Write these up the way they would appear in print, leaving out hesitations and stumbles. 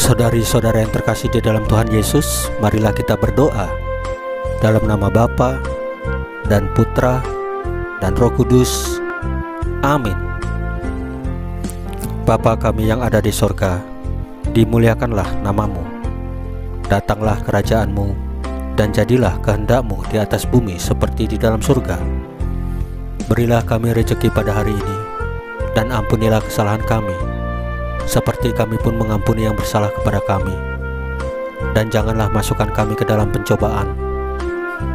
Saudari-saudara yang terkasih di dalam Tuhan Yesus, marilah kita berdoa dalam nama Bapa dan Putra dan Roh Kudus. Amin. Bapa kami yang ada di sorga, dimuliakanlah namamu. Datanglah kerajaan-Mu, dan jadilah kehendak-Mu di atas bumi seperti di dalam surga. Berilah kami rezeki pada hari ini, dan ampunilah kesalahan kami, seperti kami pun mengampuni yang bersalah kepada kami. Dan janganlah masukkan kami ke dalam pencobaan,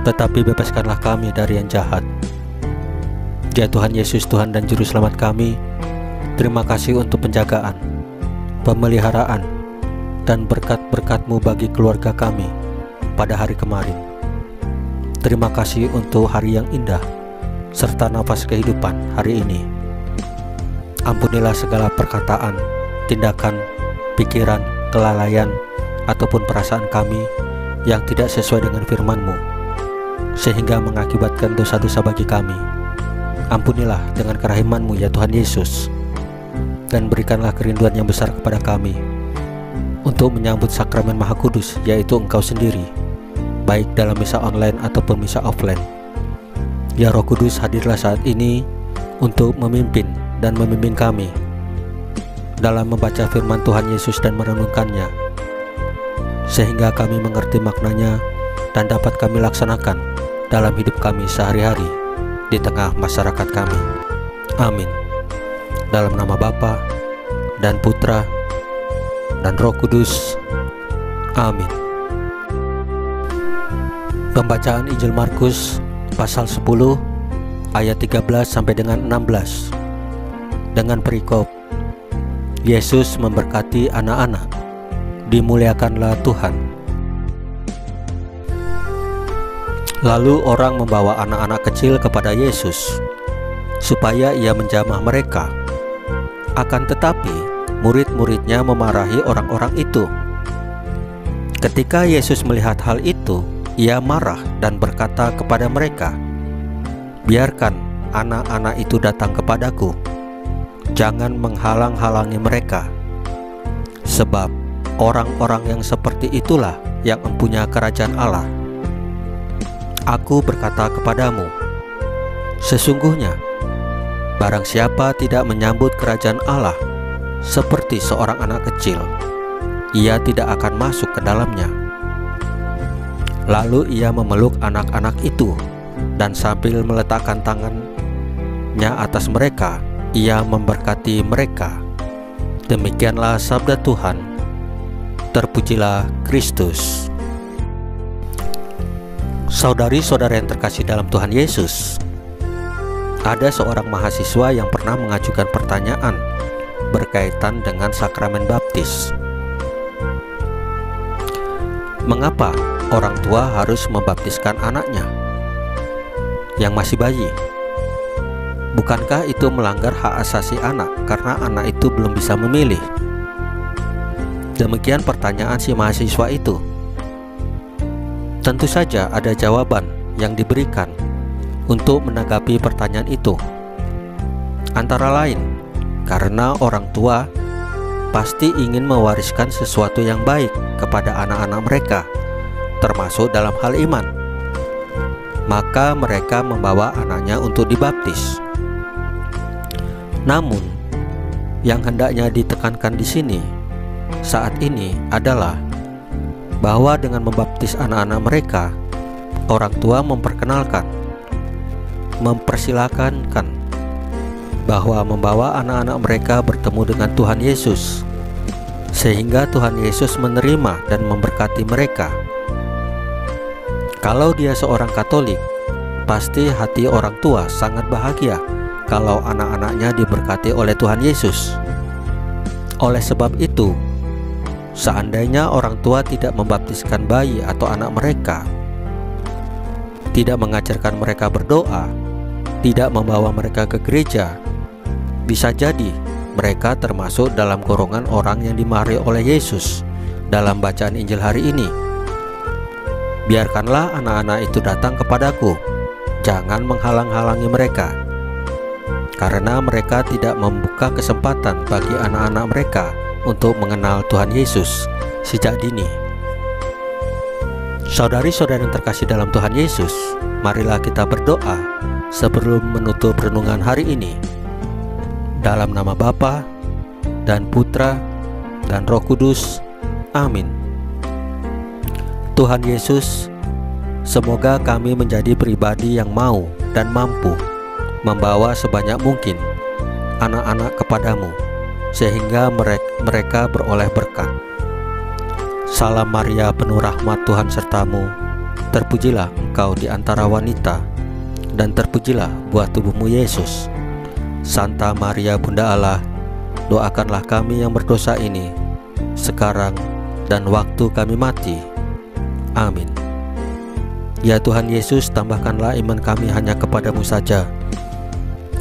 tetapi bebaskanlah kami dari yang jahat. Ya Tuhan Yesus, Tuhan dan Juru Selamat kami, terima kasih untuk penjagaan, pemeliharaan, dan berkat-berkat-Mu bagi keluarga kami pada hari kemarin. Terima kasih untuk hari yang indah, serta nafas kehidupan hari ini. Ampunilah segala perkataan, tindakan, pikiran, kelalaian, ataupun perasaan kami yang tidak sesuai dengan firman-Mu, sehingga mengakibatkan dosa-dosa bagi kami. Ampunilah dengan kerahiman-Mu ya Tuhan Yesus, dan berikanlah kerinduan yang besar kepada kami untuk menyambut sakramen Maha Kudus, yaitu Engkau sendiri, baik dalam misa online ataupun misa offline. Ya Roh Kudus, hadirlah saat ini untuk memimpin dan membimbing kami dalam membaca firman Tuhan Yesus dan merenungkannya, sehingga kami mengerti maknanya dan dapat kami laksanakan dalam hidup kami sehari-hari di tengah masyarakat kami. Amin. Dalam nama Bapa dan Putra dan Roh Kudus. Amin. Pembacaan Injil Markus pasal 10 ayat 13 sampai dengan 16 dengan perikop Yesus memberkati anak-anak, dimuliakanlah Tuhan. Lalu orang membawa anak-anak kecil kepada Yesus supaya ia menjamah mereka. Akan tetapi murid-muridnya memarahi orang-orang itu. Ketika Yesus melihat hal itu, ia marah dan berkata kepada mereka, "Biarkan anak-anak itu datang kepadaku. Jangan menghalang-halangi mereka, sebab orang-orang yang seperti itulah yang mempunyai kerajaan Allah. Aku berkata kepadamu, sesungguhnya barang siapa tidak menyambut kerajaan Allah seperti seorang anak kecil, ia tidak akan masuk ke dalamnya." Lalu ia memeluk anak-anak itu, dan sambil meletakkan tangannya atas mereka, ia memberkati mereka. Demikianlah sabda Tuhan. Terpujilah Kristus. Saudari-saudara yang terkasih dalam Tuhan Yesus, ada seorang mahasiswa yang pernah mengajukan pertanyaan berkaitan dengan sakramen baptis. Mengapa orang tua harus membaptiskan anaknya yang masih bayi? Bukankah itu melanggar hak asasi anak karena anak itu belum bisa memilih? Demikian pertanyaan si mahasiswa itu. Tentu saja ada jawaban yang diberikan untuk menanggapi pertanyaan itu. Antara lain, karena orang tua pasti ingin mewariskan sesuatu yang baik kepada anak-anak mereka, termasuk dalam hal iman. Maka mereka membawa anaknya untuk dibaptis. Namun, yang hendaknya ditekankan di sini saat ini adalah bahwa dengan membaptis anak-anak mereka, orang tua mempersilakan bahwa membawa anak-anak mereka bertemu dengan Tuhan Yesus, sehingga Tuhan Yesus menerima dan memberkati mereka. Kalau dia seorang Katolik, pasti hati orang tua sangat bahagia kalau anak-anaknya diberkati oleh Tuhan Yesus. Oleh sebab itu, seandainya orang tua tidak membaptiskan bayi atau anak mereka, tidak mengajarkan mereka berdoa, tidak membawa mereka ke gereja, bisa jadi mereka termasuk dalam golongan orang yang dimarahi oleh Yesus dalam bacaan Injil hari ini. Biarkanlah anak-anak itu datang kepadaku, jangan menghalang-halangi mereka, karena mereka tidak membuka kesempatan bagi anak-anak mereka untuk mengenal Tuhan Yesus sejak dini. Saudari-saudari yang terkasih dalam Tuhan Yesus, marilah kita berdoa sebelum menutup renungan hari ini. Dalam nama Bapa dan Putra dan Roh Kudus. Amin. Tuhan Yesus, semoga kami menjadi pribadi yang mau dan mampu membawa sebanyak mungkin anak-anak kepadamu, sehingga mereka beroleh berkat. Salam Maria, penuh rahmat, Tuhan sertamu. Terpujilah engkau di antara wanita, dan terpujilah buah tubuhmu Yesus. Santa Maria, Bunda Allah, doakanlah kami yang berdosa ini, sekarang dan waktu kami mati. Amin. Ya Tuhan Yesus, tambahkanlah iman kami hanya kepadamu saja,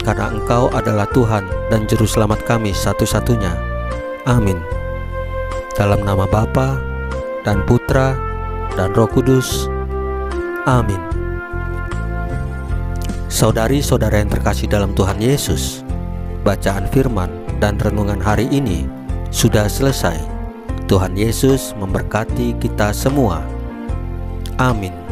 karena Engkau adalah Tuhan dan Juru Selamat kami satu-satunya. Amin. Dalam nama Bapa dan Putra dan Roh Kudus. Amin. Saudari-saudara yang terkasih dalam Tuhan Yesus, bacaan firman dan renungan hari ini sudah selesai. Tuhan Yesus memberkati kita semua. Amin.